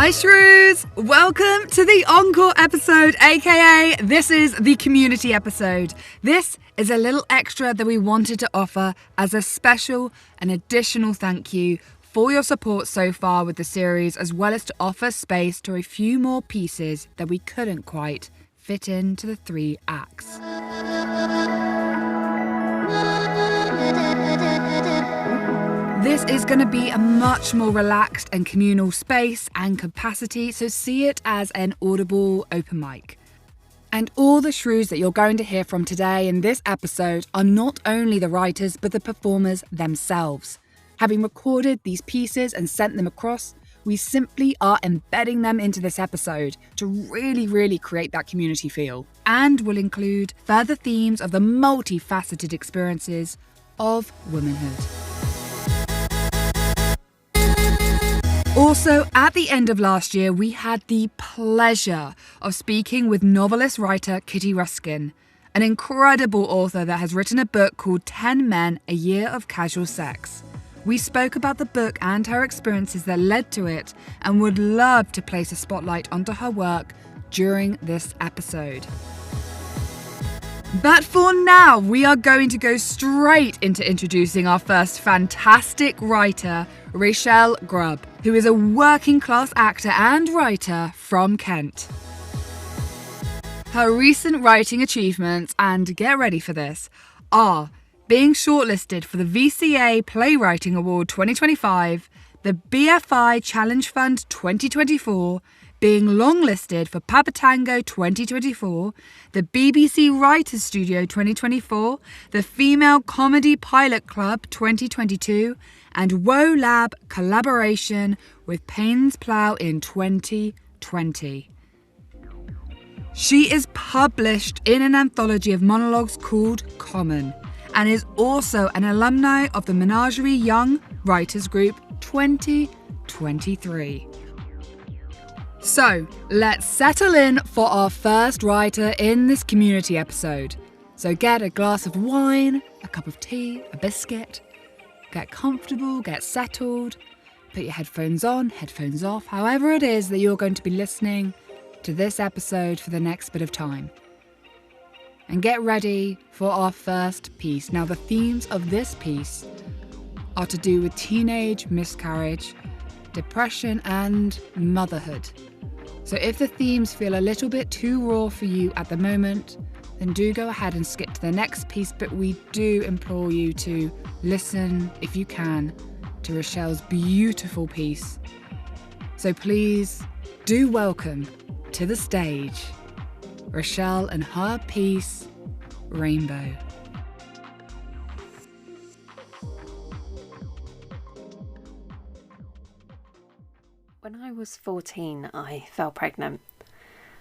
Hi Shrews! Welcome to the encore episode, aka this is the community episode. This is a little extra that we wanted to offer as a special and additional thank you for your support so far with the series, as well as to offer space to a few more pieces that we couldn't quite fit into the 3 acts. This is going to be a much more relaxed and communal space and capacity, so see it as an audible open mic. And all the shrews that you're going to hear from today in this episode are not only the writers but the performers themselves. Having recorded these pieces and sent them across, we simply are embedding them into this episode to really create that community feel, and will include further themes of the multifaceted experiences of womanhood. Also, at the end of last year, we had the pleasure of speaking with novelist writer Kitty Ruskin, an incredible author that has written a book called 10 Men, A Year of Casual Sex. We spoke about the book and her experiences that led to it, and would love to place a spotlight onto her work during this episode. But for now, we are going to go straight into introducing our first fantastic writer, Rachelle Grub, who is a working class actor and writer from Kent. Her recent writing achievements, and get ready for this, are being shortlisted for the VCA Playwriting Award 2025, the BFI Challenge Fund 2024, being longlisted for Papatango 2024, the BBC Writers Studio 2024, the Female Comedy Pilot Club 2022, and Woe Lab collaboration with Payne's Plough in 2020. She is published in an anthology of monologues called Common, and is also an alumni of the Menagerie Young Writers Group 2023. So, let's settle in for our first writer in this community episode. So get a glass of wine, a cup of tea, a biscuit. Get comfortable, get settled. Put your headphones on, headphones off, however it is that you're going to be listening to this episode for the next bit of time. And get ready for our first piece. Now, the themes of this piece are to do with teenage miscarriage, depression, and motherhood. So if the themes feel a little bit too raw for you at the moment, then do go ahead and skip to the next piece, but we do implore you to listen, if you can, to Rachelle's beautiful piece. So please do welcome to the stage Rachelle and her piece, Rainbow. When I was 14, I fell pregnant.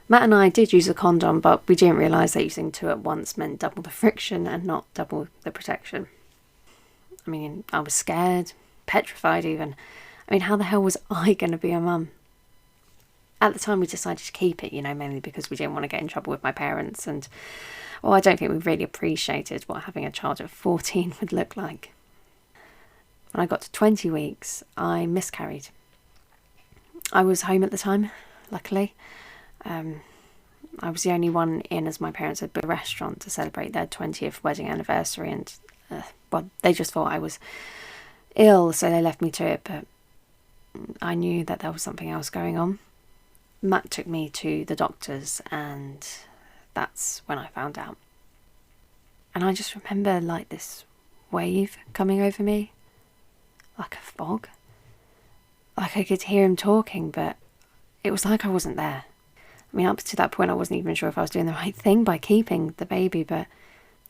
Matt and I did use a condom, but we didn't realise that using 2 at once meant double the friction and not double the protection. I mean, I was scared, petrified even. I mean, how the hell was I going to be a mum? At the time, we decided to keep it, mainly because we didn't want to get in trouble with my parents. And, I don't think we really appreciated what having a child at 14 would look like. When I got to 20 weeks, I miscarried. I was home at the time, luckily. I was the only one in, as my parents had booked a restaurant to celebrate their 20th wedding anniversary, and they just thought I was ill, so they left me to it, but I knew that there was something else going on. Matt took me to the doctors, and that's when I found out. And I just remember like this wave coming over me, like a fog. Like I could hear him talking, but it was like I wasn't there. I mean, up to that point, I wasn't even sure if I was doing the right thing by keeping the baby, but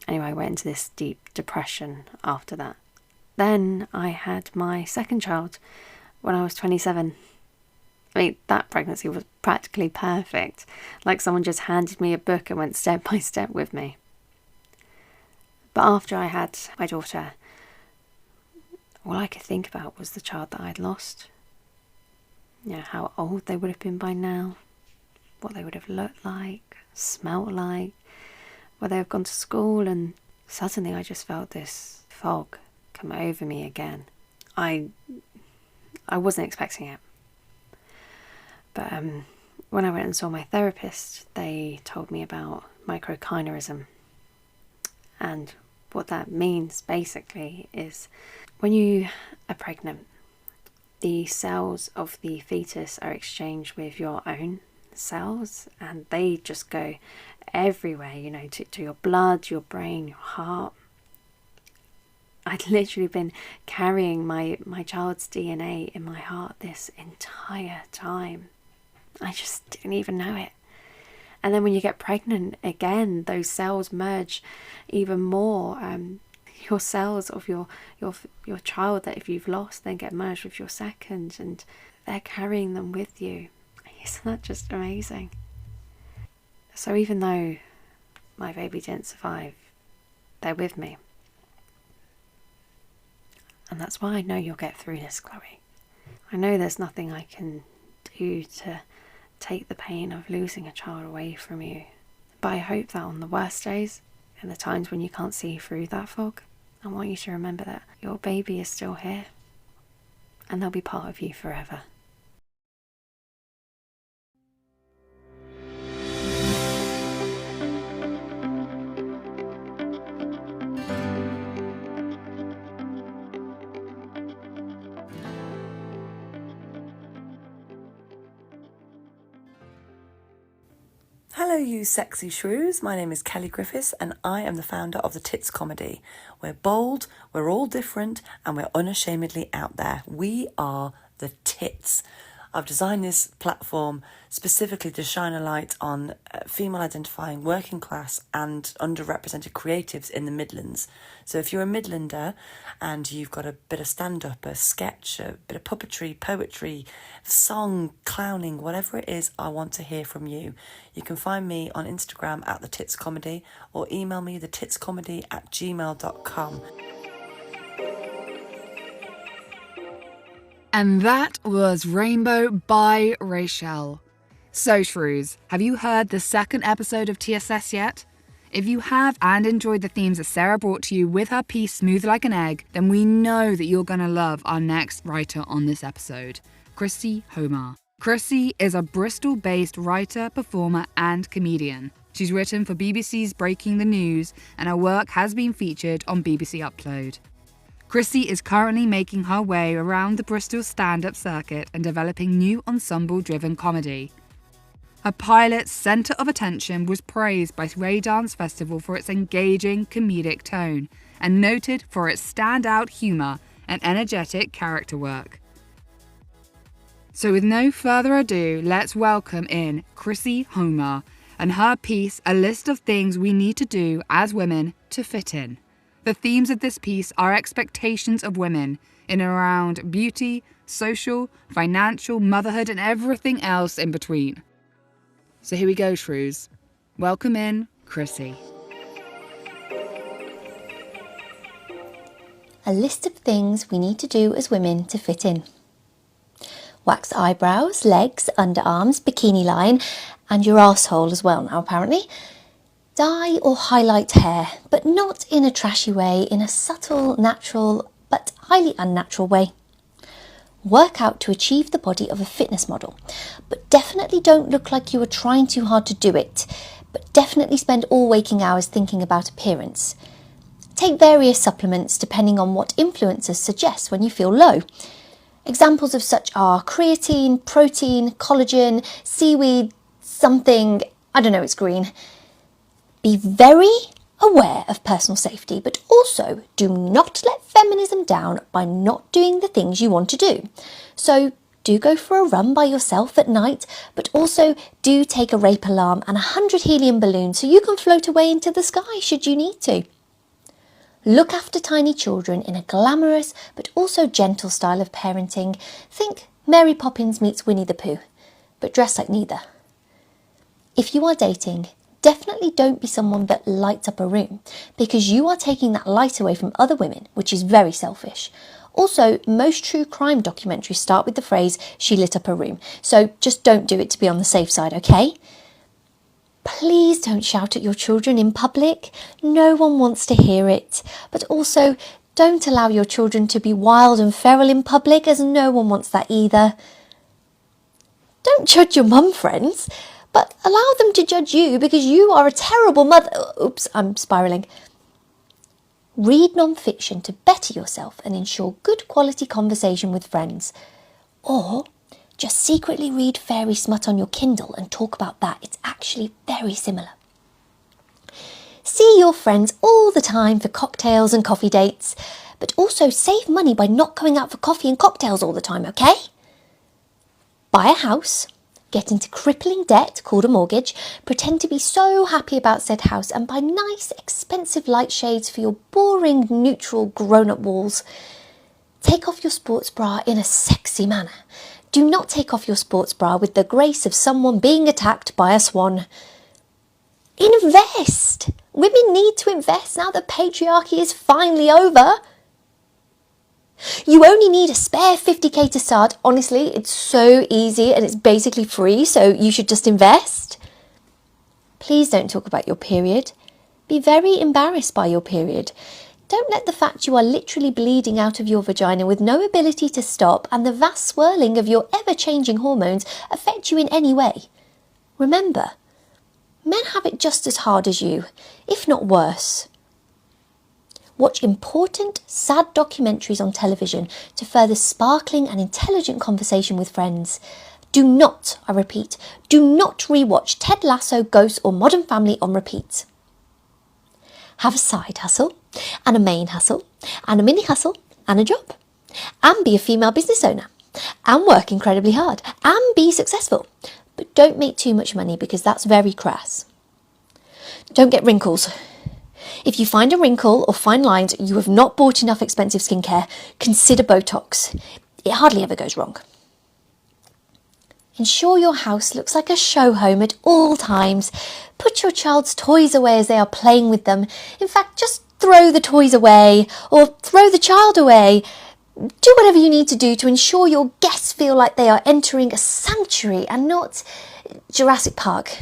anyway, I went into this deep depression after that. Then I had my second child when I was 27. I mean, that pregnancy was practically perfect. Like someone just handed me a book and went step by step with me. But after I had my daughter, all I could think about was the child that I'd lost. How old they would have been by now, what they would have looked like, smelt like, where they have gone to school, and suddenly I just felt this fog come over me again. I wasn't expecting it. But when I went and saw my therapist, they told me about microchinerism. And what that means basically is when you are pregnant, the cells of the fetus are exchanged with your own cells, and they just go everywhere, you know, to your blood, your brain, your heart. I'd literally been carrying my child's DNA in my heart this entire time. I just didn't even know it. And then when you get pregnant again, those cells merge even more. Your cells of your child that if you've lost then get merged with your second, and they're carrying them with you. Isn't that just amazing? So even though my baby didn't survive, they're with me. And that's why I know you'll get through this, Chloe. I know there's nothing I can do to take the pain of losing a child away from you. But I hope that on the worst days, and the times when you can't see through that fog, I want you to remember that your baby is still here, and they'll be part of you forever. Hello you sexy shrews, my name is Kelly Griffiths and I am the founder of the Tits Comedy. We're bold, we're all different and we're unashamedly out there. We are the tits. I've designed this platform specifically to shine a light on female identifying working class and underrepresented creatives in the Midlands. So if you're a Midlander and you've got a bit of stand-up, a sketch, a bit of puppetry, poetry, song, clowning, whatever it is, I want to hear from you. You can find me on Instagram at The Tits Comedy or email me thetitscomedy@gmail.com. And that was Rainbow by Rachelle. So Shrews, have you heard the second episode of TSS yet? If you have and enjoyed the themes that Sarah brought to you with her piece Smooth Like an Egg, then we know that you're going to love our next writer on this episode, Chrissie Homer. Chrissie is a Bristol-based writer, performer and comedian. She's written for BBC's Breaking the News and her work has been featured on BBC Upload. Chrissie is currently making her way around the Bristol stand-up circuit and developing new ensemble-driven comedy. Her pilot, Centre of Attention, was praised by Ray Dance Festival for its engaging comedic tone and noted for its standout humour and energetic character work. So with no further ado, let's welcome in Chrissie Homer and her piece, A List of Things We Need to Do as Women to Fit In. The themes of this piece are expectations of women in and around beauty, social, financial, motherhood and everything else in between. So here we go, Shrews. Welcome in, Chrissie. A list of things we need to do as women to fit in. Wax eyebrows, legs, underarms, bikini line, and your arsehole as well now apparently. Dye or highlight hair, but not in a trashy way, in a subtle, natural, but highly unnatural way. Work out to achieve the body of a fitness model, but definitely don't look like you are trying too hard to do it, but definitely spend all waking hours thinking about appearance. Take various supplements depending on what influencers suggest when you feel low. Examples of such are creatine, protein, collagen, seaweed, something, I don't know, it's green. Be very aware of personal safety, but also do not let feminism down by not doing the things you want to do. So do go for a run by yourself at night, but also do take a rape alarm and 100 helium balloons so you can float away into the sky should you need to. Look after tiny children in a glamorous but also gentle style of parenting. Think Mary Poppins meets Winnie the Pooh, but dress like neither. If you are dating, definitely don't be someone that lights up a room, because you are taking that light away from other women, which is very selfish. Also, most true crime documentaries start with the phrase, she lit up a room, so just don't do it to be on the safe side, okay? Please don't shout at your children in public. No one wants to hear it. But also, don't allow your children to be wild and feral in public, as no one wants that either. Don't judge your mum friends, but allow them to judge you because you are a terrible mother. Oops, I'm spiralling. Read non-fiction to better yourself and ensure good quality conversation with friends. Or just secretly read fairy smut on your Kindle and talk about that. It's actually very similar. See your friends all the time for cocktails and coffee dates, but also save money by not going out for coffee and cocktails all the time, okay? Buy a house, get into crippling debt called a mortgage, pretend to be so happy about said house and buy nice expensive light shades for your boring neutral grown-up walls. Take off your sports bra in a sexy manner. Do not take off your sports bra with the grace of someone being attacked by a swan. Invest! Women need to invest now that patriarchy is finally over. You only need a spare 50k to start. Honestly, it's so easy and it's basically free, so you should just invest. Please don't talk about your period. Be very embarrassed by your period. Don't let the fact you are literally bleeding out of your vagina with no ability to stop and the vast swirling of your ever-changing hormones affect you in any way. Remember, men have it just as hard as you, if not worse. Watch important, sad documentaries on television to further sparkling and intelligent conversation with friends. Do not, I repeat, do not rewatch Ted Lasso, Ghost or Modern Family on repeat. Have a side hustle, and a main hustle, and a mini hustle, and a job. And be a female business owner. And work incredibly hard. And be successful. But don't make too much money because that's very crass. Don't get wrinkles. If you find a wrinkle or fine lines, you have not bought enough expensive skincare. Consider Botox. It hardly ever goes wrong. Ensure your house looks like a show home at all times. Put your child's toys away as they are playing with them. In fact, just throw the toys away or throw the child away. Do whatever you need to do to ensure your guests feel like they are entering a sanctuary and not Jurassic Park.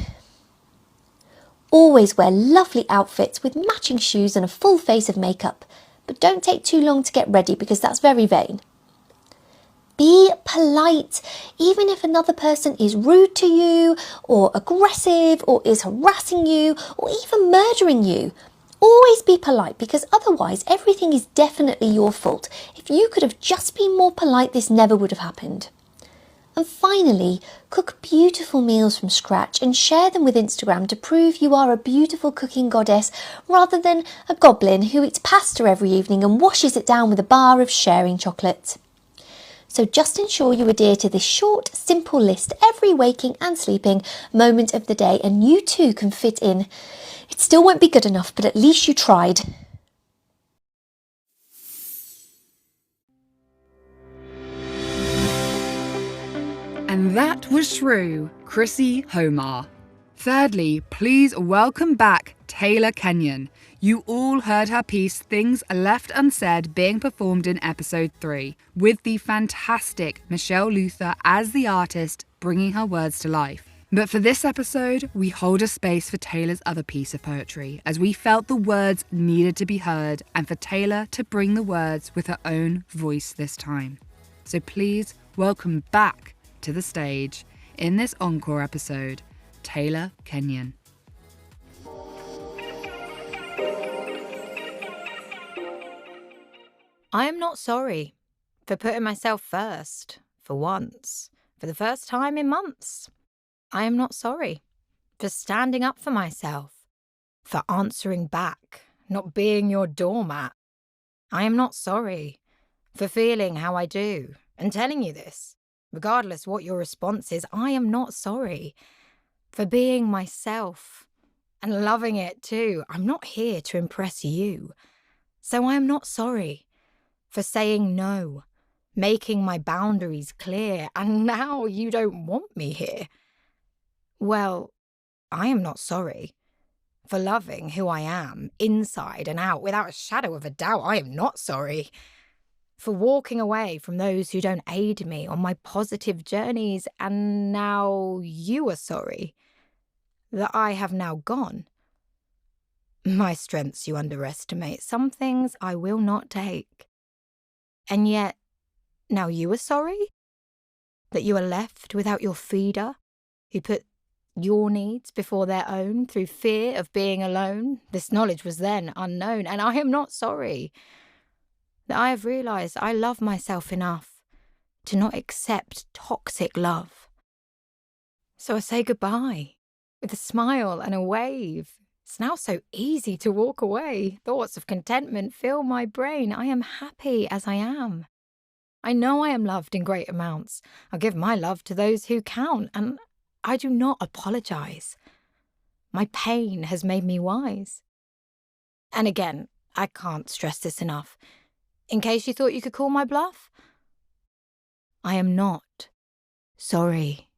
Always wear lovely outfits with matching shoes and a full face of makeup, but don't take too long to get ready because that's very vain. Be polite, even if another person is rude to you or aggressive or is harassing you or even murdering you. Always be polite because otherwise everything is definitely your fault. If you could have just been more polite, this never would have happened. And finally, cook beautiful meals from scratch and share them with Instagram to prove you are a beautiful cooking goddess rather than a goblin who eats pasta every evening and washes it down with a bar of sharing chocolate. So just ensure you adhere to this short, simple list every waking and sleeping moment of the day and you too can fit in. It still won't be good enough, but at least you tried. And that was Shrew Chrissie Homer. Thirdly, please welcome back Tayla Kenyon. You all heard her piece Things Left Unsaid being performed in episode 3, with the fantastic Michelle Luther as the artist bringing her words to life. But for this episode, we hold a space for Tayla's other piece of poetry, as we felt the words needed to be heard and for Tayla to bring the words with her own voice this time. So please welcome back to the stage, in this encore episode, Tayla Kenyon. I am not sorry for putting myself first, for once, for the first time in months. I am not sorry for standing up for myself, for answering back, not being your doormat. I am not sorry for feeling how I do and telling you this. Regardless what your response is, I am not sorry for being myself and loving it too. I'm not here to impress you. So I am not sorry for saying no, making my boundaries clear, and now you don't want me here. Well, I am not sorry for loving who I am, inside and out, without a shadow of a doubt. I am not sorry for walking away from those who don't aid me on my positive journeys, and now you are sorry that I have now gone. My strengths you underestimate, some things I will not take. And yet, now you are sorry? That you are left without your feeder, who put your needs before their own through fear of being alone. This knowledge was then unknown, and I am not sorry. That I have realised I love myself enough to not accept toxic love. So I say goodbye with a smile and a wave. It's now so easy to walk away. Thoughts of contentment fill my brain. I am happy as I am. I know I am loved in great amounts. I give my love to those who count, and I do not apologise. My pain has made me wise. And again, I can't stress this enough. In case you thought you could call my bluff, I am not sorry.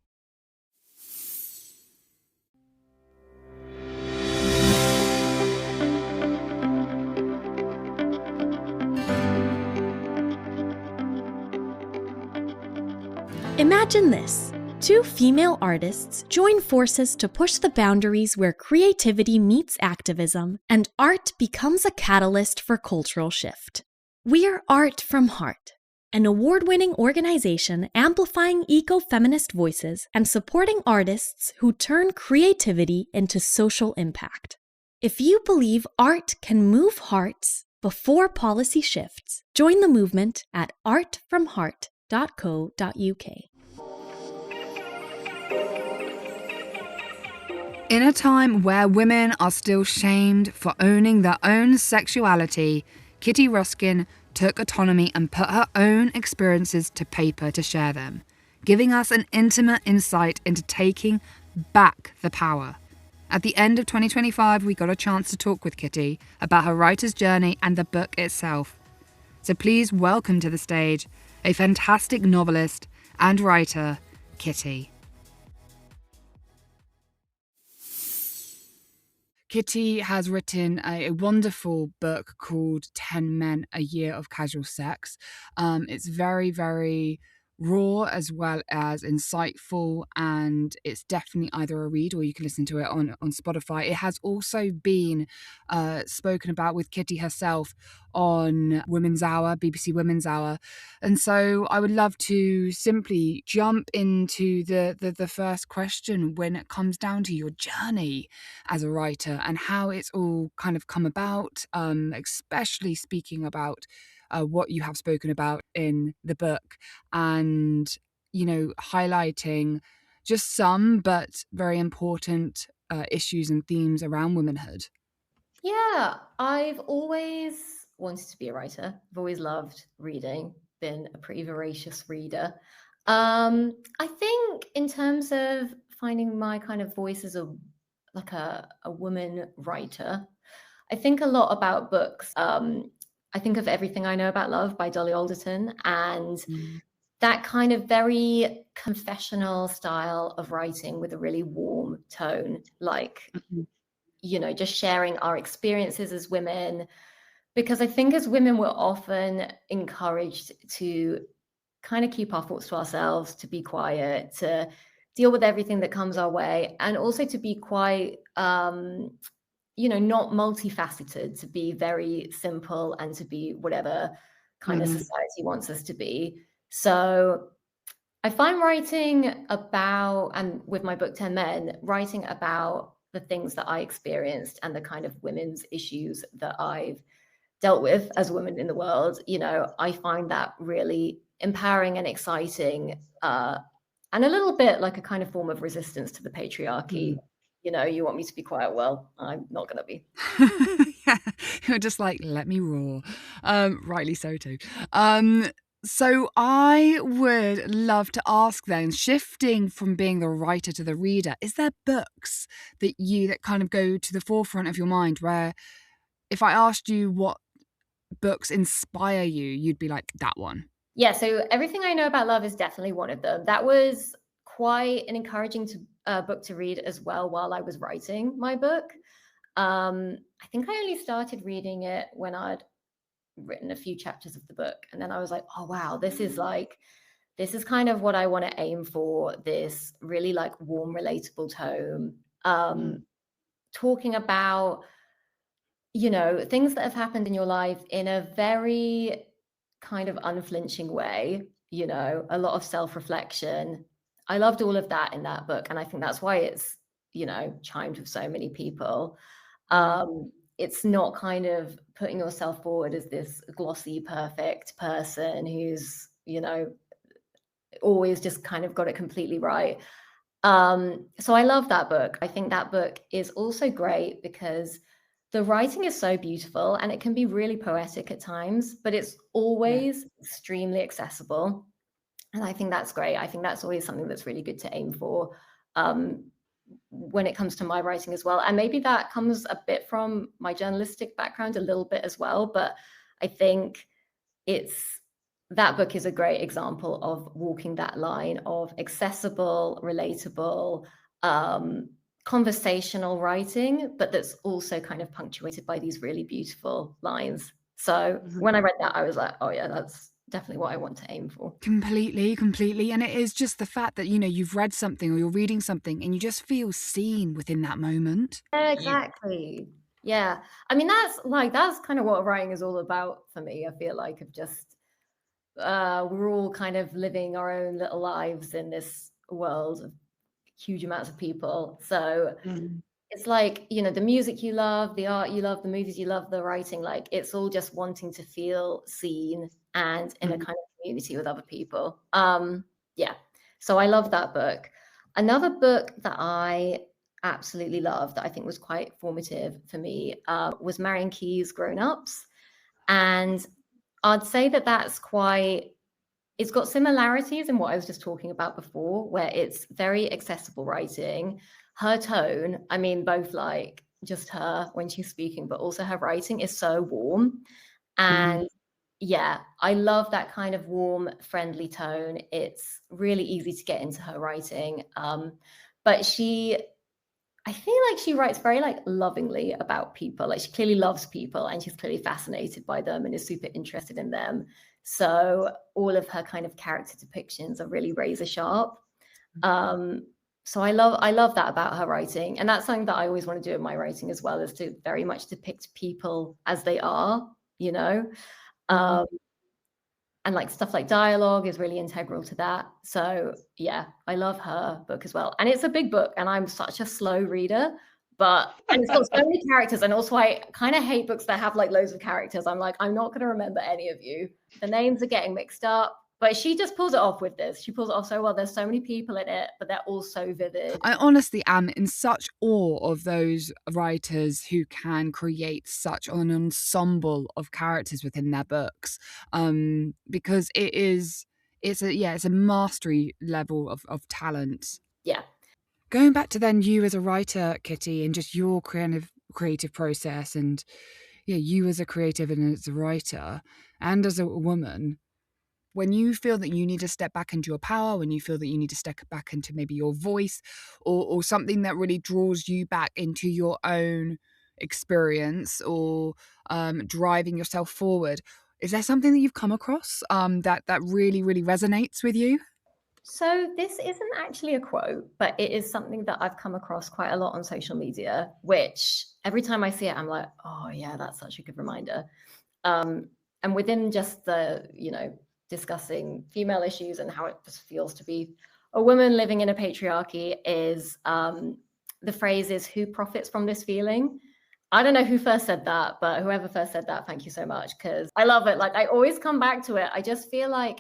Imagine this. Two female artists join forces to push the boundaries where creativity meets activism, and art becomes a catalyst for cultural shift. We're Art from Heart, an award-winning organization amplifying eco-feminist voices and supporting artists who turn creativity into social impact. If you believe art can move hearts before policy shifts, join the movement at artfromheart.co.uk. In a time where women are still shamed for owning their own sexuality, Kitty Ruskin took autonomy and put her own experiences to paper to share them, giving us an intimate insight into taking back the power. At the end of 2025, we got a chance to talk with Kitty about her writer's journey and the book itself. So please welcome to the stage a fantastic novelist and writer, Kitty. Kitty has written a wonderful book called 10 Men, A Year of Casual Sex. It's very, very raw as well as insightful, and it's definitely either a read or you can listen to it on Spotify. It has also been spoken about with Kitty herself on Women's Hour, BBC Women's Hour. And so I would love to simply jump into the first question when it comes down to your journey as a writer and how it's all kind of come about, especially speaking about what you have spoken about in the book and, you know, highlighting just some but very important issues and themes around womanhood. Yeah, I've always wanted to be a writer. I've always loved reading, been a pretty voracious reader. I think in terms of finding my kind of voice as a woman writer, I think a lot about books. I think of Everything I Know About Love by Dolly Alderton, and that kind of very confessional style of writing with a really warm tone, like, you know, just sharing our experiences as women. Because I think as women, we're often encouraged to kind of keep our thoughts to ourselves, to be quiet, to deal with everything that comes our way, and also to be quite, you know, not multifaceted, to be very simple and to be whatever kind of society wants us to be. So I find writing about, and with my book 10 Men, writing about the things that I experienced and the kind of women's issues that I've dealt with as women in the world, you know, I find that really empowering and exciting, and a little bit like a kind of form of resistance to the patriarchy. You know, you want me to be quiet? Well, I'm not going to be. Yeah, you're just like, let me roar. Rightly so too. So I would love to ask then, shifting from being the writer to the reader, is there books that kind of go to the forefront of your mind where if I asked you what books inspire you, you'd be like, that one? Yeah, so Everything I Know About Love is definitely one of them. That was quite an encouraging book to read as well while I was writing my book. I think I only started reading it when I'd written a few chapters of the book, and then I was like, oh wow, this is kind of what I want to aim for, this really like warm, relatable tone, talking about, you know, things that have happened in your life in a very kind of unflinching way, you know, a lot of self-reflection. I loved all of that in that book, and I think that's why it's, you know, chimed with so many people. It's not kind of putting yourself forward as this glossy, perfect person who's, you know, always just kind of got it completely right. So I love that book. I think that book is also great because the writing is so beautiful and it can be really poetic at times, but it's always extremely accessible. And I think that's great. I think that's always something that's really good to aim for when it comes to my writing as well. And maybe that comes a bit from my journalistic background a little bit as well. But I think that book is a great example of walking that line of accessible, relatable, conversational writing, but that's also kind of punctuated by these really beautiful lines. So when I read that, I was like, oh yeah, that's definitely what I want to aim for. Completely. And it is just the fact that, you know, you've read something or you're reading something and you just feel seen within that moment. Exactly. Yeah. I mean, that's kind of what writing is all about for me. I feel like of just we're all kind of living our own little lives in this world of huge amounts of people. So it's like, you know, the music you love, the art you love, the movies you love, the writing, like it's all just wanting to feel seen and in a kind of community with other people. Yeah. So I love that book. Another book that I absolutely loved that I think was quite formative for me was Marion Keyes' Grown Ups. And I'd say that it's got similarities in what I was just talking about before, where it's very accessible writing. Her tone, I mean, both like just her when she's speaking, but also her writing is so warm. And yeah, I love that kind of warm, friendly tone. It's really easy to get into her writing. But I feel like she writes very like lovingly about people. Like she clearly loves people and she's clearly fascinated by them and is super interested in them. So all of her kind of character depictions are really razor sharp. So I love that about her writing. And that's something that I always want to do in my writing as well, is to very much depict people as they are, you know. And like stuff like dialogue is really integral to that. So yeah, I love her book as well. And it's a big book and I'm such a slow reader, and it's got so many characters. And also I kind of hate books that have like loads of characters. I'm like, I'm not going to remember any of you. The names are getting mixed up. But she just pulls it off with this. She pulls it off so well. There's so many people in it, but they're all so vivid. I honestly am in such awe of those writers who can create such an ensemble of characters within their books, because it's a mastery level of talent. Yeah. Going back to then you as a writer, Kitty, and just your kind of creative process, and you as a creative and as a writer and as a woman. When you feel that you need to step back into your power, when you feel that you need to step back into maybe your voice or something that really draws you back into your own experience or driving yourself forward, is there something that you've come across that really, really resonates with you? So this isn't actually a quote, but it is something that I've come across quite a lot on social media, which every time I see it, I'm like, oh yeah, that's such a good reminder. And within just the, you know, discussing female issues and how it just feels to be a woman living in a patriarchy is the phrase is, who profits from this feeling? I don't know who first said that, but whoever first said that, thank you so much, because I love it. Like I always come back to it. I just feel like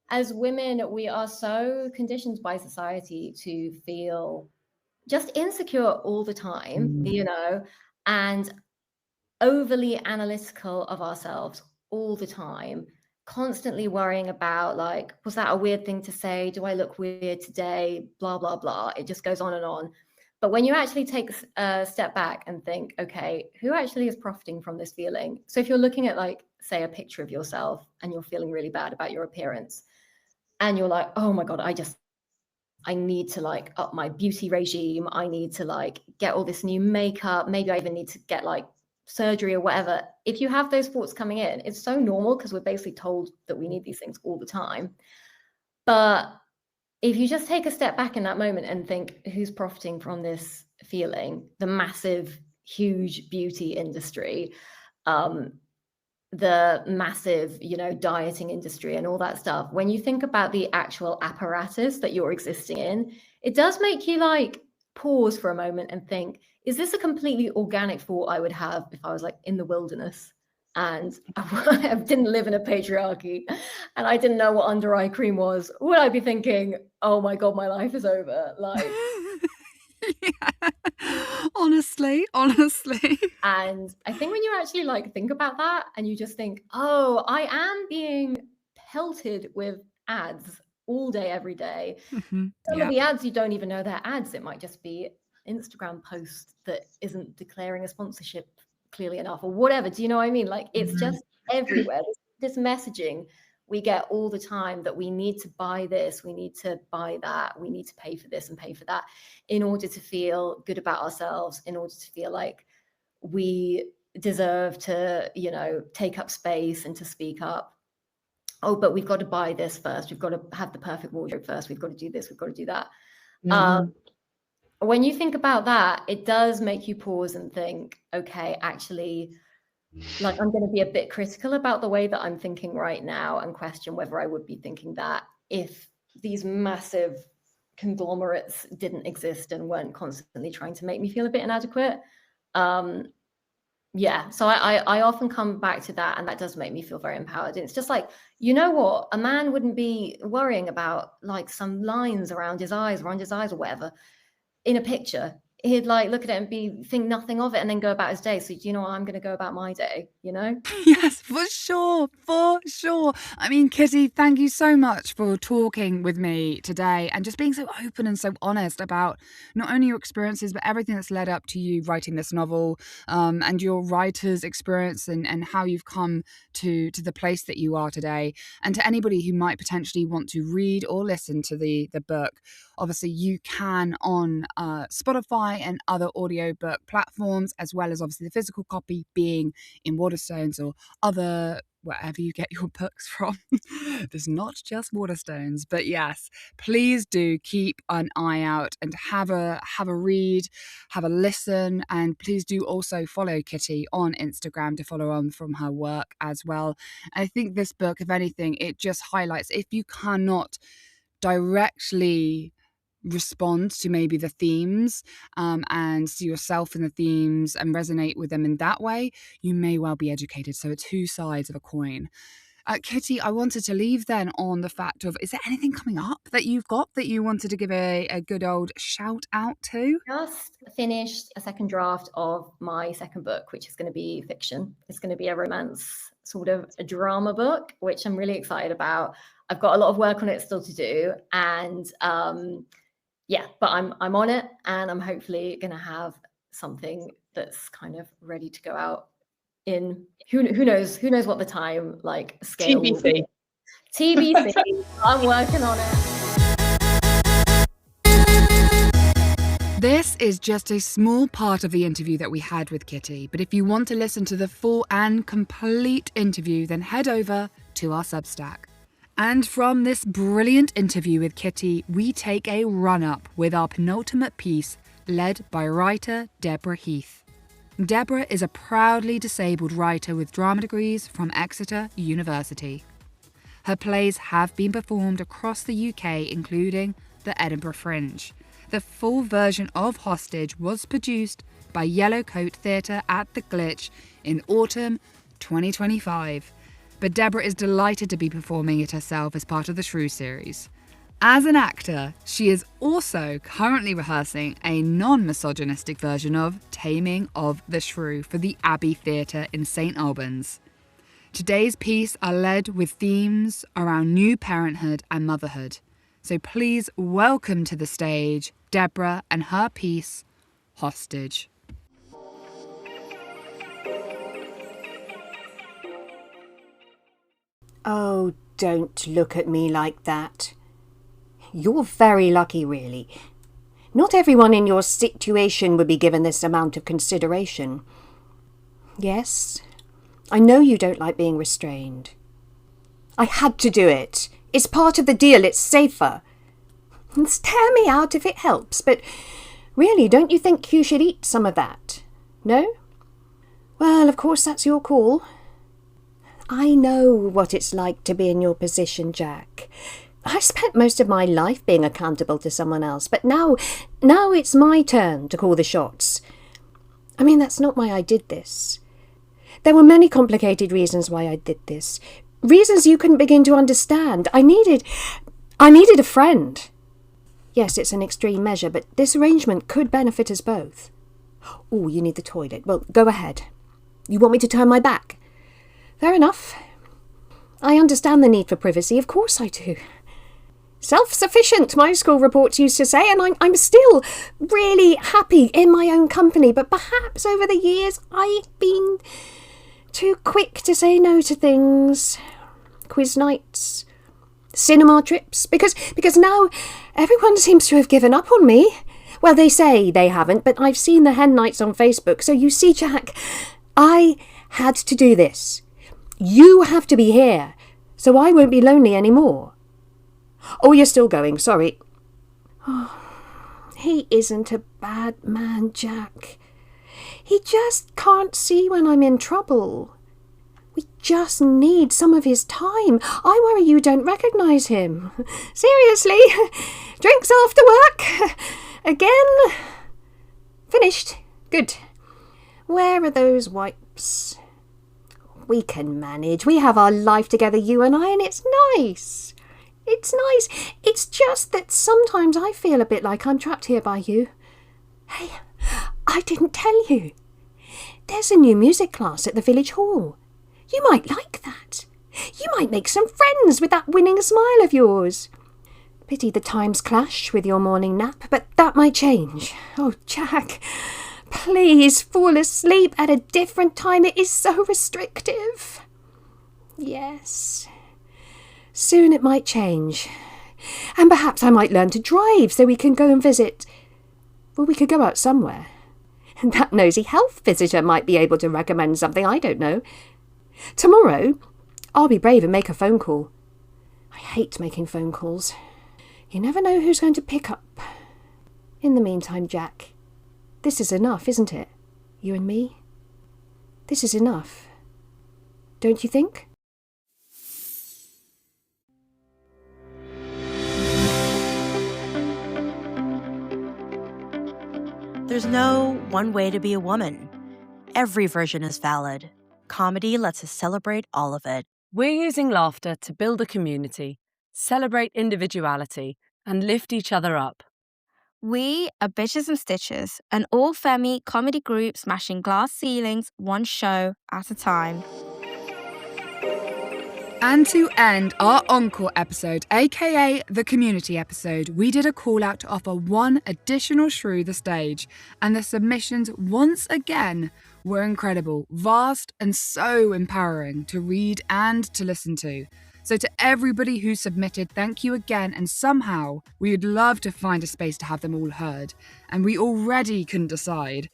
as women, we are so conditioned by society to feel just insecure all the time, you know, and overly analytical of ourselves all the time, constantly worrying about like, was that a weird thing to say? Do I look weird today? Blah, blah, blah. It just goes on and on. But when you actually take a step back and think, okay, who actually is profiting from this feeling? So if you're looking at like, say, a picture of yourself and you're feeling really bad about your appearance and you're like, oh my God, I need to like up my beauty regime. I need to like get all this new makeup. Maybe I even need to get like surgery or whatever. If you have those thoughts coming in, it's so normal because we're basically told that we need these things all the time. But if you just take a step back in that moment and think, who's profiting from this feeling? The massive, huge beauty industry. the massive, dieting industry and all that stuff, when you think about the actual apparatus that you're existing in, it does make you like pause for a moment and think, is this a completely organic thought I would have if I was like in the wilderness and I didn't live in a patriarchy and I didn't know what under eye cream was? Would I be thinking, oh my God, my life is over? Like, yeah. Honestly. And I think when you actually like think about that and you just think, oh, I am being pelted with ads all day, every day. Some of the ads, you don't even know they're ads. It might just be Instagram post that isn't declaring a sponsorship clearly enough or whatever. Do you know what I mean? Like it's just everywhere. This messaging we get all the time that we need to buy this, we need to buy that, we need to pay for this and pay for that in order to feel good about ourselves, in order to feel like we deserve to, take up space and to speak up. Oh, but we've got to buy this first. We've got to have the perfect wardrobe first. We've got to do this. We've got to do that. When you think about that, it does make you pause and think, okay, actually, like I'm going to be a bit critical about the way that I'm thinking right now and question whether I would be thinking that if these massive conglomerates didn't exist and weren't constantly trying to make me feel a bit inadequate. So I often come back to that, and that does make me feel very empowered. And it's just like, you know what, a man wouldn't be worrying about like some lines around his eyes or whatever in a picture. He'd like look at it and think nothing of it and then go about his day. So do you know what, I'm going to go about my day, Yes, for sure. I mean, Kitty, thank you so much for talking with me today and just being so open and so honest about not only your experiences, but everything that's led up to you writing this novel, and your writer's experience and how you've come to the place that you are today. And to anybody who might potentially want to read or listen to the book, obviously you can on Spotify and other audiobook platforms, as well as obviously the physical copy being in Waterstones or other wherever you get your books from. There's not just Waterstones, but yes, please do keep an eye out and have a read, have a listen, and please do also follow Kitty on Instagram to follow on from her work as well. I think this book, if anything, it just highlights, if you cannot directly respond to maybe the themes and see yourself in the themes and resonate with them in that way, you may well be educated. So it's two sides of a coin. Kitty, I wanted to leave then on the fact of, is there anything coming up that you've got that you wanted to give a good old shout out to? Just finished a second draft of my second book, which is going to be fiction. It's going to be a romance, sort of a drama book, which I'm really excited about. I've got a lot of work on it still to do, and but I'm on it, and I'm hopefully going to have something that's kind of ready to go out in who knows what the time like scale will be. TBC. I'm working on it. This is just a small part of the interview that we had with Kitty, but if you want to listen to the full and complete interview, then head over to our Substack. And from this brilliant interview with Kitty, we take a run-up with our penultimate piece, led by writer Deborah Heath. Deborah is a proudly disabled writer with drama degrees from Exeter University. Her plays have been performed across the UK, including the Edinburgh Fringe. The full version of Hostage was produced by Yellowcoat Theatre at the Glitch in autumn 2025. But Deborah is delighted to be performing it herself as part of the Shrew series. As an actor, she is also currently rehearsing a non-misogynistic version of Taming of the Shrew for the Abbey Theatre in St Albans. Today's piece are led with themes around new parenthood and motherhood. So please welcome to the stage Deborah and her piece, Hostage. Oh, don't look at me like that. You're very lucky, really. Not everyone in your situation would be given this amount of consideration. Yes, I know you don't like being restrained. I had to do it. It's part of the deal. It's safer. Tear me out if it helps, but really, don't you think you should eat some of that? No? Well, of course, that's your call. I know what it's like to be in your position, Jack. I've spent most of my life being accountable to someone else, but now it's my turn to call the shots. I mean, that's not why I did this. There were many complicated reasons why I did this. Reasons you couldn't begin to understand. I needed a friend. Yes, it's an extreme measure, but this arrangement could benefit us both. Oh, you need the toilet. Well, go ahead. You want me to turn my back? Fair enough. I understand the need for privacy. Of course I do. Self-sufficient, my school reports used to say, and I'm still really happy in my own company, but perhaps over the years I've been too quick to say no to things. Quiz nights, cinema trips, because now everyone seems to have given up on me. Well, they say they haven't, but I've seen the hen nights on Facebook, so you see, Jack, I had to do this. You have to be here, so I won't be lonely anymore. Oh, you're still going, sorry. Oh, he isn't a bad man, Jack. He just can't see when I'm in trouble. We just need some of his time. I worry you don't recognise him. Seriously, drinks after work? Again? Finished. Good. Where are those wipes? We can manage. We have our life together, you and I, and it's nice. It's nice. It's just that sometimes I feel a bit like I'm trapped here by you. Hey, I didn't tell you. There's a new music class at the village hall. You might like that. You might make some friends with that winning smile of yours. Pity the times clash with your morning nap, but that might change. Oh, Jack, please fall asleep at a different time. It is so restrictive. Yes. Soon it might change. And perhaps I might learn to drive so we can go and visit. Well, we could go out somewhere. And that nosy health visitor might be able to recommend something I don't know. Tomorrow, I'll be brave and make a phone call. I hate making phone calls. You never know who's going to pick up. In the meantime, Jack, this is enough, isn't it? You and me? This is enough. Don't you think? There's no one way to be a woman. Every version is valid. Comedy lets us celebrate all of it. We're using laughter to build a community, celebrate individuality, and lift each other up. We are Bitches and Stitches, an all-femi comedy group smashing glass ceilings one show at a time. And to end our encore episode, aka the community episode, we did a call out to offer one additional shrew the stage, and the submissions once again were incredible, vast and so empowering to read and to listen to. So to everybody who submitted, thank you again, and somehow we would love to find a space to have them all heard, and we already couldn't decide,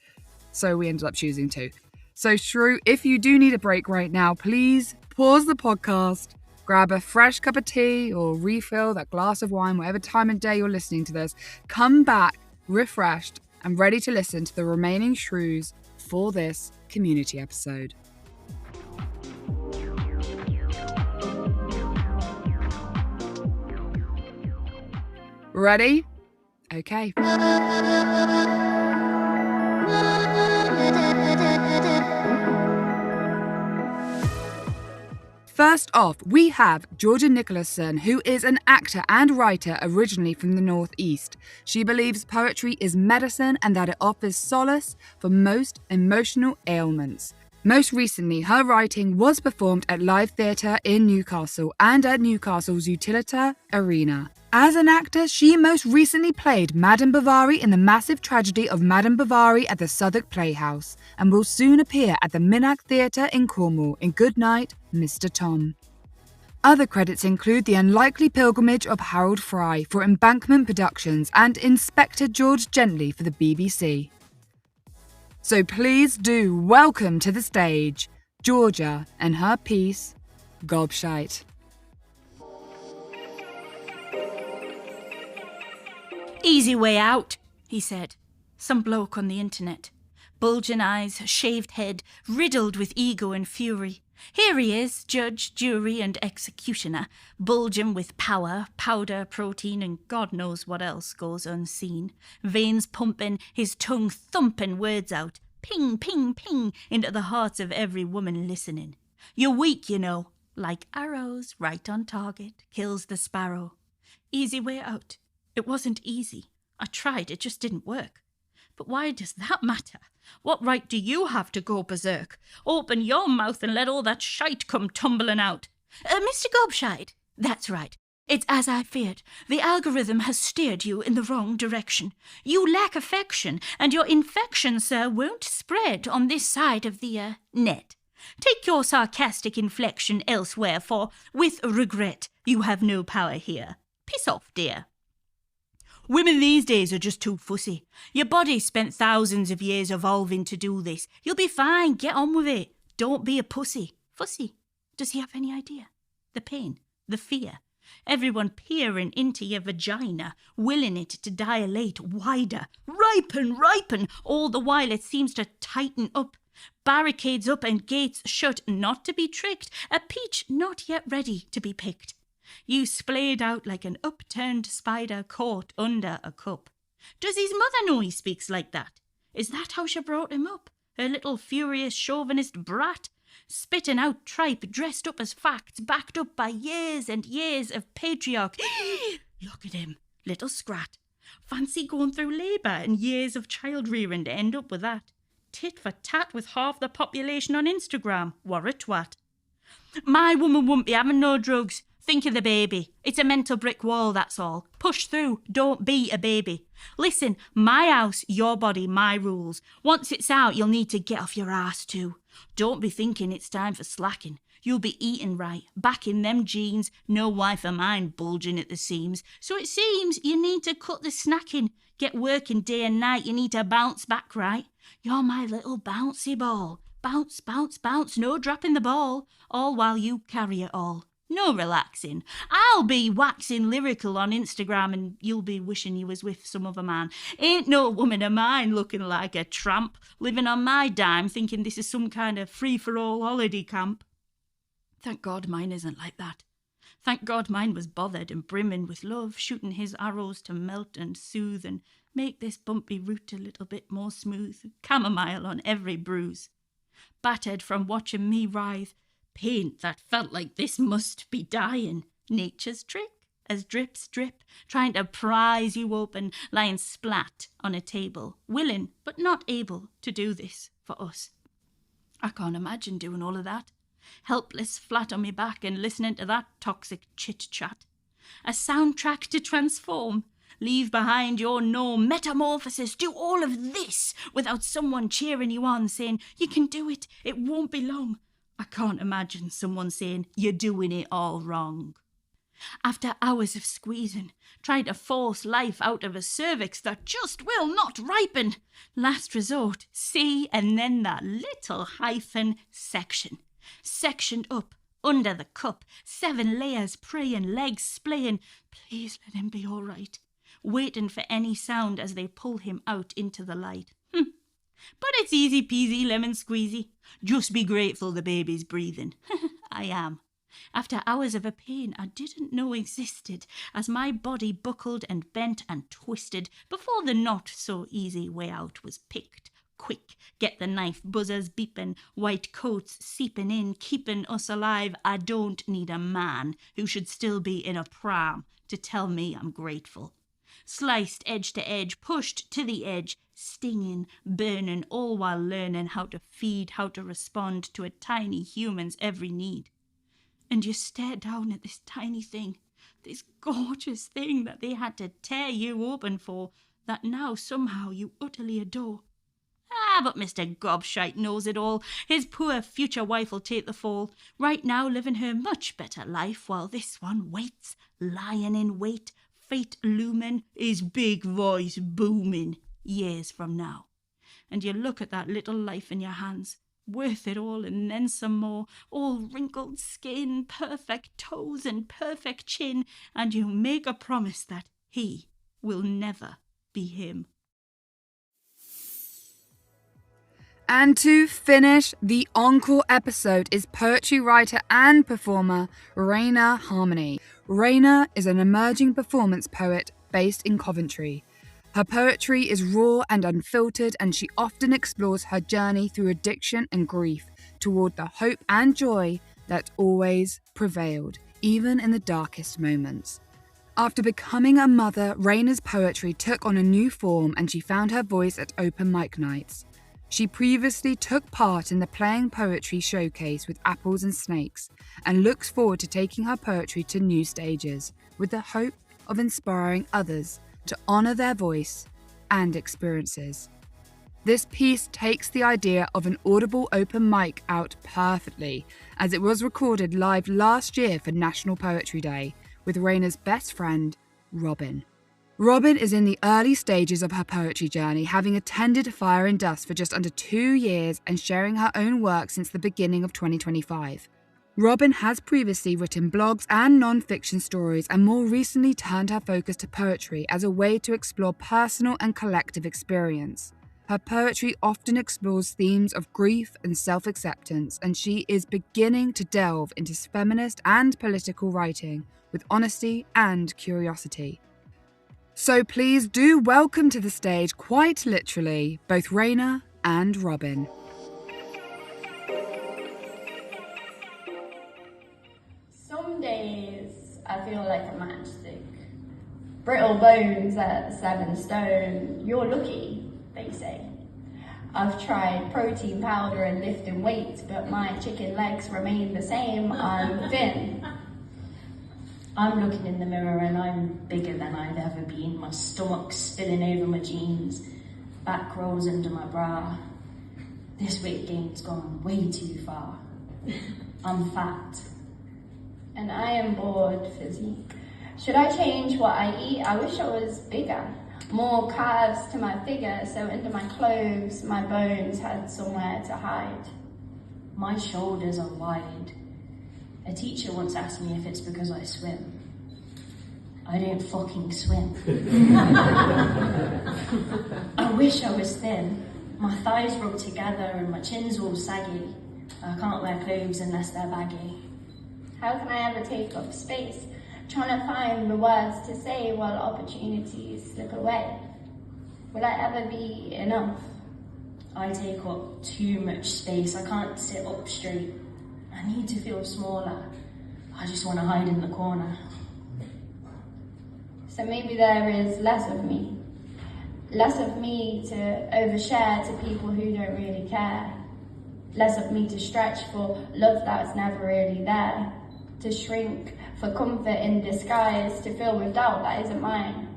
so we ended up choosing to. So Shrew, if you do need a break right now, please pause the podcast, grab a fresh cup of tea or refill that glass of wine, whatever time of day you're listening to this. Come back refreshed and ready to listen to the remaining shrews for this community episode. Ready? Okay. First off, we have Georgia Nicholson, who is an actor and writer originally from the Northeast. She believes poetry is medicine and that it offers solace for most emotional ailments. Most recently, her writing was performed at Live Theatre in Newcastle and at Newcastle's Utilita Arena. As an actor, she most recently played Madame Bovary in the massive tragedy of Madame Bovary at the Southwark Playhouse, and will soon appear at the Minack Theatre in Cornwall in Goodnight, Mr. Tom. Other credits include The Unlikely Pilgrimage of Harold Fry for Embankment Productions and Inspector George Gently for the BBC. So please do welcome to the stage Georgia and her piece, Gobshite. Easy way out, he said. Some bloke on the internet. Bulging eyes, shaved head, riddled with ego and fury. Here he is, judge, jury, and executioner, bulging with power, powder, protein, and God knows what else goes unseen. Veins pumping, his tongue thumping words out, ping, ping, ping, into the hearts of every woman listening. You're weak, you know, like arrows, right on target, kills the sparrow. Easy way out. It wasn't easy. I tried, it just didn't work. But why does that matter? What right do you have to go berserk? Open your mouth and let all that shite come tumbling out. Mr. Gobshite, that's right. It's as I feared. The algorithm has steered you in the wrong direction. You lack affection, and your infection, sir, won't spread on this side of the, net. Take your sarcastic inflection elsewhere, for, with regret, you have no power here. Piss off, dear. Women these days are just too fussy. Your body spent thousands of years evolving to do this. You'll be fine, get on with it. Don't be a pussy. Fussy. Does he have any idea? The pain, the fear. Everyone peering into your vagina, willing it to dilate wider. Ripen, ripen, all the while it seems to tighten up. Barricades up and gates shut, not to be tricked. A peach not yet ready to be picked. You splayed out like an upturned spider caught under a cup. Does his mother know he speaks like that? Is that how she brought him up? Her little furious chauvinist brat? Spitting out tripe dressed up as facts, backed up by years and years of patriarch. Look at him, little scrat. Fancy going through labour and years of child rearing to end up with that. Tit for tat with half the population on Instagram. What a twat. My woman won't be having no drugs. Think of the baby. It's a mental brick wall, that's all. Push through. Don't be a baby. Listen, my house, your body, my rules. Once it's out, you'll need to get off your ass too. Don't be thinking it's time for slacking. You'll be eating right, back in them jeans, no wife of mine bulging at the seams. So it seems you need to cut the snacking. Get working day and night, you need to bounce back right. You're my little bouncy ball. Bounce, bounce, bounce, no dropping the ball. All while you carry it all. No relaxing. I'll be waxing lyrical on Instagram and you'll be wishing you was with some other man. Ain't no woman of mine looking like a tramp, living on my dime thinking this is some kind of free-for-all holiday camp. Thank God mine isn't like that. Thank God mine was bothered and brimming with love, shooting his arrows to melt and soothe and make this bumpy route a little bit more smooth, chamomile on every bruise. Battered from watching me writhe, paint that felt like this must be dying. Nature's trick, as drips drip, trying to prise you open, lying splat on a table, willing but not able to do this for us. I can't imagine doing all of that. Helpless, flat on me back and listening to that toxic chit-chat. A soundtrack to transform. Leave behind your norm, metamorphosis, do all of this without someone cheering you on, saying, you can do it, it won't be long. I can't imagine someone saying, you're doing it all wrong. After hours of squeezing, trying to force life out of a cervix that just will not ripen. Last resort, C and then that little hyphen section. Sectioned up, under the cup, 7 layers praying, legs splaying. Please let him be all right. Waiting for any sound as they pull him out into the light. But it's easy peasy lemon squeezy. Just be grateful the baby's breathing. I am. After hours of a pain I didn't know existed, as my body buckled and bent and twisted before the not so easy way out was picked. Quick, get the knife buzzers beeping, white coats seeping in, keeping us alive. I don't need a man who should still be in a pram to tell me I'm grateful. Sliced edge to edge, pushed to the edge, stinging, burning, all while learning how to feed, how to respond to a tiny human's every need. And you stare down at this tiny thing, this gorgeous thing that they had to tear you open for, that now somehow you utterly adore. Ah, but Mr. Gobshite knows it all. His poor future wife will take the fall, right now living her much better life, while this one waits, lying in wait, fate looming, his big voice booming, years from now. And you look at that little life in your hands, worth it all and then some more, all wrinkled skin, perfect toes and perfect chin, and you make a promise that he will never be him. And to finish the encore episode is poetry writer and performer Rayna Harmony. Rayna is an emerging performance poet based in Coventry. Her poetry is raw and unfiltered, and she often explores her journey through addiction and grief toward the hope and joy that always prevailed, even in the darkest moments. After becoming a mother, Rayna's poetry took on a new form and she found her voice at open mic nights. She previously took part in the Playing Poetry showcase with Apples and Snakes and looks forward to taking her poetry to new stages with the hope of inspiring others to honour their voice and experiences. This piece takes the idea of an audible open mic out perfectly, as it was recorded live last year for National Poetry Day with Rayna's best friend, Robyn. Robyn is in the early stages of her poetry journey, having attended Fire and Dust for just under 2 years and sharing her own work since the beginning of 2025. Robyn has previously written blogs and non-fiction stories and more recently turned her focus to poetry as a way to explore personal and collective experience. Her poetry often explores themes of grief and self-acceptance, and she is beginning to delve into feminist and political writing with honesty and curiosity. So please do welcome to the stage, quite literally, both Rayna and Robyn. Some days I feel like a matchstick. Brittle bones at 7 stone. You're lucky, they say. I've tried protein powder and lifting weights, but my chicken legs remain the same. I'm thin. I'm looking in the mirror and I'm bigger than I've ever been. My stomach's spilling over my jeans, back rolls under my bra. This weight gain's gone way too far. I'm fat. And I am bored physique. Should I change what I eat? I wish I was bigger. More calves to my figure, so under my clothes, my bones had somewhere to hide. My shoulders are wide. A teacher once asked me if it's because I swim. I don't fucking swim. I wish I was thin. My thighs rub together and my chin's all saggy. I can't wear clothes unless they're baggy. How can I ever take up space? Trying to find the words to say while opportunities slip away. Will I ever be enough? I take up too much space. I can't sit up straight. I need to feel smaller. I just want to hide in the corner. So maybe there is less of me. Less of me to overshare to people who don't really care. Less of me to stretch for love that's never really there. To shrink for comfort in disguise. To fill with doubt that isn't mine.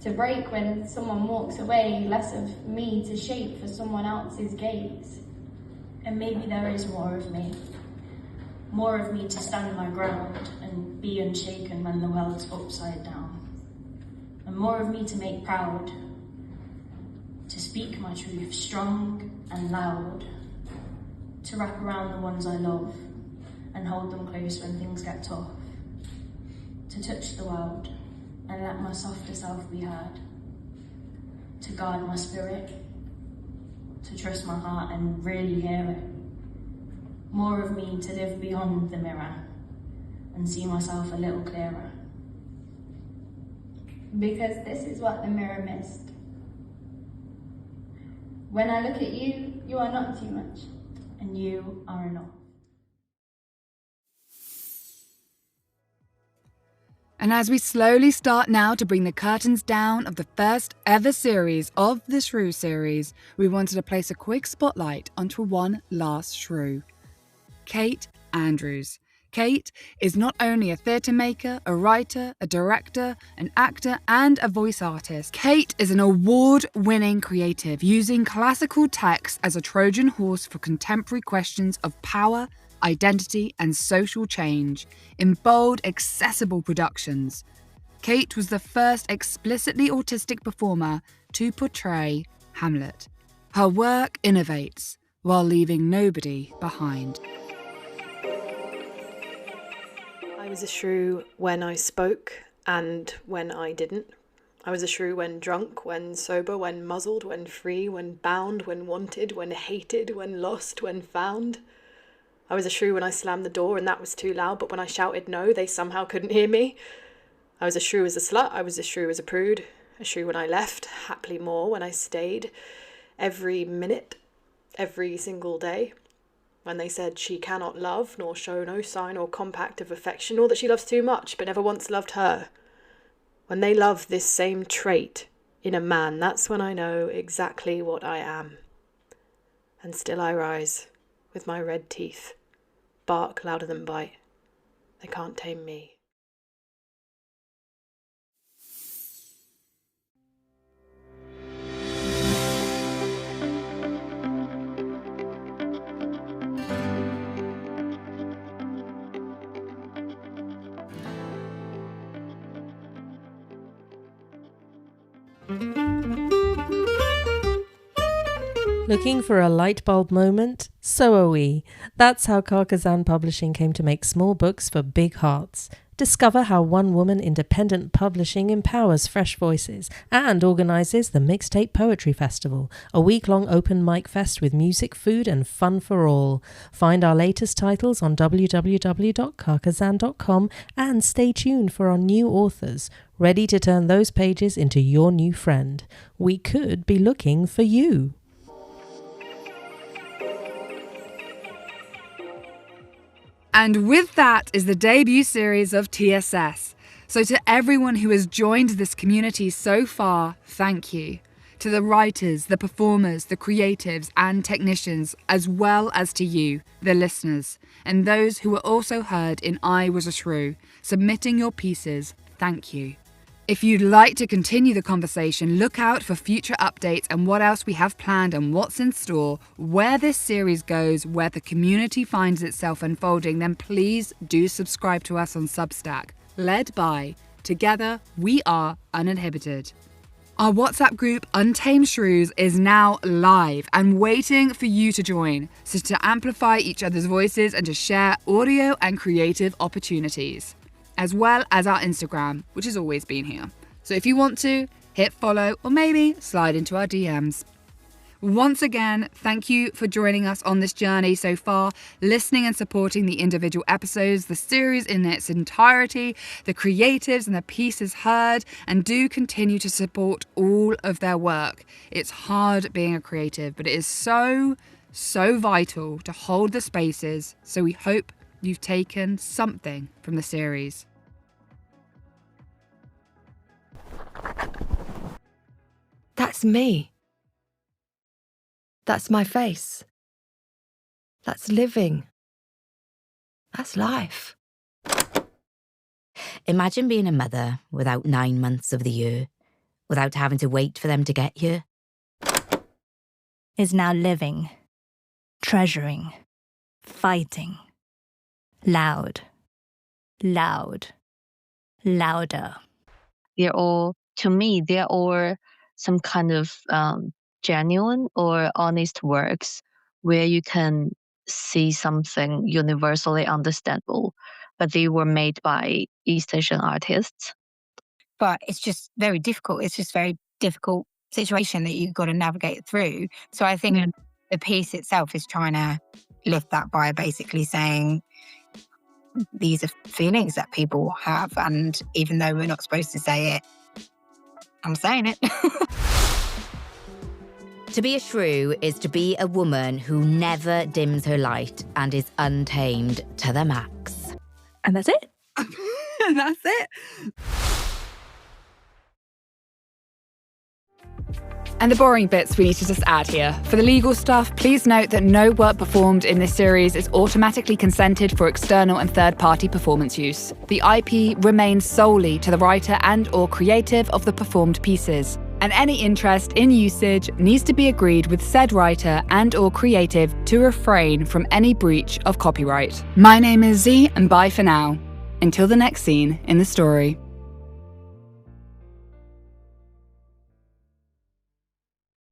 To break when someone walks away. Less of me to shape for someone else's gaze. And maybe there is more of me. More of me to stand my ground and be unshaken when the world's upside down. And more of me to make proud. To speak my truth strong and loud. To wrap around the ones I love and hold them close when things get tough. To touch the world and let my softer self be heard. To guard my spirit. To trust my heart and really hear it. More of me to live beyond the mirror and see myself a little clearer. Because this is what the mirror missed. When I look at you, you are not too much, and you are enough. And as we slowly start now to bring the curtains down of the first ever series of the Shrew series, we wanted to place a quick spotlight onto one last Shrew. Kate Andrews. Kate is not only a theatre maker, a writer, a director, an actor, and a voice artist. Kate is an award-winning creative, using classical text as a Trojan horse for contemporary questions of power, identity, and social change in bold, accessible productions. Kate was the first explicitly autistic performer to portray Hamlet. Her work innovates while leaving nobody behind. I was a shrew when I spoke and when I didn't. I was a shrew when drunk, when sober, when muzzled, when free, when bound, when wanted, when hated, when lost, when found. I was a shrew when I slammed the door and that was too loud, but when I shouted no, they somehow couldn't hear me. I was a shrew as a slut, I was a shrew as a prude, a shrew when I left, haply more when I stayed, every minute, every single day. When they said she cannot love, nor show no sign or compact of affection, or that she loves too much, but never once loved her. When they love this same trait in a man, that's when I know exactly what I am. And still I rise, with my red teeth, bark louder than bite. They can't tame me. Looking for a light bulb moment? So are we. That's how Carcazan Publishing came to make small books for big hearts. Discover how one-woman independent publishing empowers fresh voices and organises the Mixtape Poetry Festival, a week-long open mic fest with music, food and fun for all. Find our latest titles on www.carcazan.com and stay tuned for our new authors, ready to turn those pages into your new friend. We could be looking for you. And with that is the debut series of TSS. So to everyone who has joined this community so far, thank you. To the writers, the performers, the creatives and technicians, as well as to you, the listeners, and those who were also heard in I Was a Shrew, submitting your pieces, thank you. If you'd like to continue the conversation, look out for future updates and what else we have planned and what's in store, where this series goes, where the community finds itself unfolding, then please do subscribe to us on Substack, led by Together We Are Uninhibited. Our WhatsApp group, Untamed Shrews, is now live and waiting for you to join, so to amplify each other's voices and to share audio and creative opportunities, as well as our Instagram, which has always been here. So if you want to, hit follow or maybe slide into our DMs. Once again, thank you for joining us on this journey so far, listening and supporting the individual episodes, the series in its entirety, the creatives and the pieces heard, and do continue to support all of their work. It's hard being a creative, but it is so vital to hold the spaces, so we hope you've taken something from the series. That's me. That's my face. That's living. That's life. Imagine being a mother without 9 months of the year, without having to wait for them to get here. Is now living, treasuring, fighting. Loud, loud, louder. They're all, to me, they're all some kind of genuine or honest works where you can see something universally understandable, but they were made by East Asian artists. But it's just very difficult. It's just a very difficult situation that you've got to navigate through. So I think the piece itself is trying to lift that by basically saying, these are feelings that people have, and even though we're not supposed to say it, I'm saying it. To be a shrew is to be a woman who never dims her light and is untamed to the max. And that's it. And that's it. And the boring bits we need to just add here. For the legal stuff, please note that no work performed in this series is automatically consented for external and third-party performance use. The IP remains solely to the writer and/or creative of the performed pieces, and any interest in usage needs to be agreed with said writer and/or creative to refrain from any breach of copyright. My name is Z, and bye for now. Until the next scene in the story.